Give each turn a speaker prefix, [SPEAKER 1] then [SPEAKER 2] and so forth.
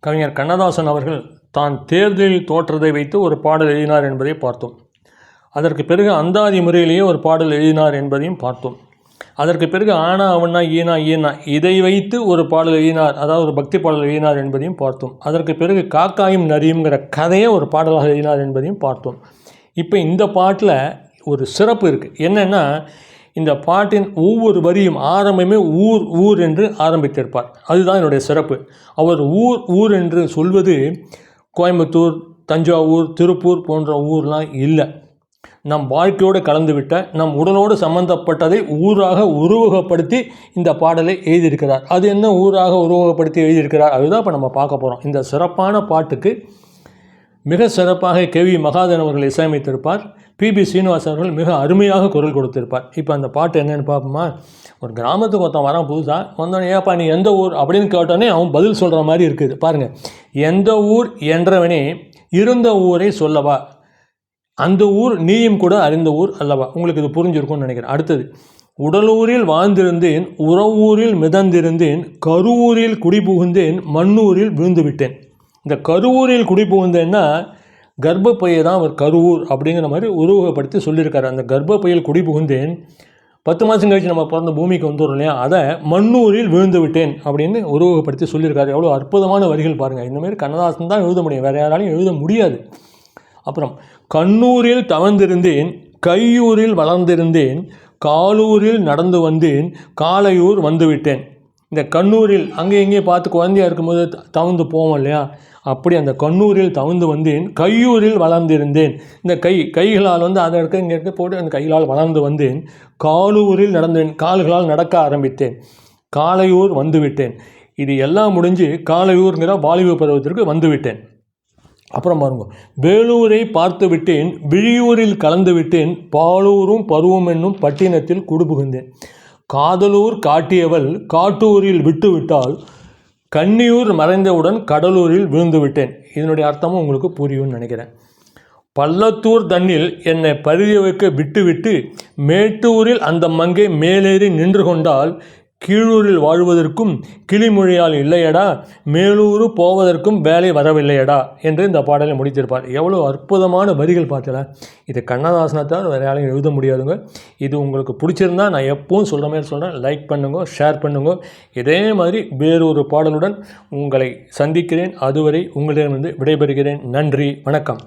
[SPEAKER 1] கவிஞர் கண்ணதாசன் அவர்கள் தான் தேர்தலில் தோற்றதை வைத்து ஒரு பாடல் எழுதினார் என்பதை பார்த்தோம். அதற்கு பிறகு அந்தாதி முறையிலேயே ஒரு பாடல் எழுதினார் என்பதையும் பார்த்தோம். அதற்கு பிறகு ஆனா அவனா ஈனா ஈனா இதை வைத்து ஒரு பாடல் எழுதினார், அதாவது ஒரு பக்தி பாடல் எழுதினார் என்பதையும் பார்த்தோம். அதற்கு பிறகு காக்காயும் நரியுங்கிற கதையை ஒரு பாடலாக எழுதினார் என்பதையும் பார்த்தோம். இப்போ இந்த பாட்டில் ஒரு சிறப்பு இருக்குது. என்னென்னா, இந்த பாட்டின் ஒவ்வொரு வரியும் ஆரம்பமே ஊர் ஊர் என்று ஆரம்பித்திருப்பார். அதுதான் என்னுடைய சிறப்பு. அவர் ஊர் ஊர் என்று சொல்வது கோயம்புத்தூர், தஞ்சாவூர், திருப்பூர் போன்ற ஊர்லாம் இல்லை. நம் வாழ்க்கையோடு கலந்துவிட்ட, நம் உடலோடு சம்பந்தப்பட்டதை ஊராக உருவகப்படுத்தி இந்த பாடலை எழுதியிருக்கிறார். அது என்ன ஊராக உருவகப்படுத்தி எழுதியிருக்கிறார், அதுதான் இப்போ நம்ம பார்க்க போகிறோம். இந்த சிறப்பான பாட்டுக்கு மிக சிறப்பாக கேவி மகாதேவன் அவர்கள் இசையமைத்திருப்பார். பிபி ஸ்ரீனிவாஸ் அவர்கள் மிக அருமையாக குரல் கொடுத்திருப்பார். இப்போ அந்த பாட்டு என்னென்னு பார்ப்போமா? ஒரு கிராமத்துக்கு ஒருத்தன் வரான் புதுசாக, வந்தோடனே ஏப்பா நீ எந்த ஊர் அப்படின்னு கேட்டோடனே அவன் பதில் சொல்கிற மாதிரி இருக்குது. பாருங்கள், எந்த ஊர் என்றவனே இருந்த ஊரை சொல்லவா, அந்த ஊர் நீயும் கூட அறிந்த ஊர் அல்லவா. உங்களுக்கு இது புரிஞ்சிருக்கும்னு நினைக்கிறேன். அடுத்தது, உடலூரில் வாழ்ந்திருந்தேன், உறவூரில் மிதந்திருந்தேன், கருவூரில் குடிபுகுந்தேன், மண்ணூரில் விழுந்து விட்டேன். இந்த கருவூரில் குடிபுகுந்தேன்னா கர்ப்பப்பையை தான் அவர் கருவூர் அப்படிங்கிற மாதிரி உருவகப்படுத்தி சொல்லியிருக்காரு. அந்த கர்ப்பப்பையில் குடிபுகுந்தேன், 10 மாதம் கழிச்சு நம்ம பிறந்த பூமிக்கு வந்துடும் இல்லையா, அதை மண்ணூரில் விழுந்து விட்டேன் அப்படின்னு உருவகப்படுத்தி சொல்லியிருக்காரு. எவ்வளோ அற்புதமான வரிகள் பாருங்கள். இந்தமாரி கண்ணதாசன் தான் எழுத முடியும், வேறு யாராலையும் எழுத முடியாது. அப்புறம், கண்ணூரில் தவழ்ந்திருந்தேன், கையூரில் வளர்ந்திருந்தேன், காலூரில் நடந்து வந்தேன், காலையூர் வந்துவிட்டேன். இந்த கண்ணூரில் அங்கே எங்கேயும் பார்த்து குழந்தையாக இருக்கும்போது தவழ்ந்து போவோம் இல்லையா, அப்படி அந்த கண்ணூரில் தவழ்ந்து வந்தேன், கையூரில் வளர்ந்திருந்தேன். இந்த கைகளால் அதை இருக்க இங்கே இருக்க போட்டு அந்த கைகளால் வளர்ந்து வந்தேன், காலூரில் நடந்தேன், கால்களால் நடக்க ஆரம்பித்தேன், காலையூர் வந்துவிட்டேன். இது எல்லாம் முடிஞ்சு காலையூருங்கிற வாலிப பருவத்திற்கு வந்துவிட்டேன். அப்புறம் பாருங்க, வேலூரை பார்த்து விட்டேன், விழியூரில் கலந்து விட்டேன், பாலூரும் பருவம் என்னும் பட்டினத்தில் குடிபுகுந்தேன், காதலூர் காட்டியவள் காட்டூரில் விட்டு விட்டால், கன்னியூர் மறைந்தவுடன் கடலூரில் விழுந்து விட்டேன். இதனுடைய அர்த்தமும் உங்களுக்கு புரியும்னு நினைக்கிறேன். பள்ளத்தூர் தண்ணில் என்னை பருக வைக்க விட்டுவிட்டு, மேட்டூரில் அந்த மங்கை மேலேறி நின்று கொண்டால், கீழூரில் வாழ்வதற்கும் கிளிமொழியால் இல்லையடா, மேலூர் போவதற்கும் வேலை வரவில்லையடா என்று இந்த பாடலை முடித்திருப்பார். எவ்வளோ அற்புதமான வரிகள் பார்த்தல. இது கண்ணதாசனை தவிர வேறு யாரையும் எழுத முடியாதுங்க. இது உங்களுக்கு பிடிச்சிருந்தா, நான் எப்பவும் சொல்கிற மாதிரி சொல்கிறேன், லைக் பண்ணுங்க, ஷேர் பண்ணுங்க. இதே மாதிரி வேறொரு பாடலுடன் உங்களை சந்திக்கிறேன். அதுவரை உங்களிடமிருந்து விடைபெறுகிறேன். நன்றி, வணக்கம்.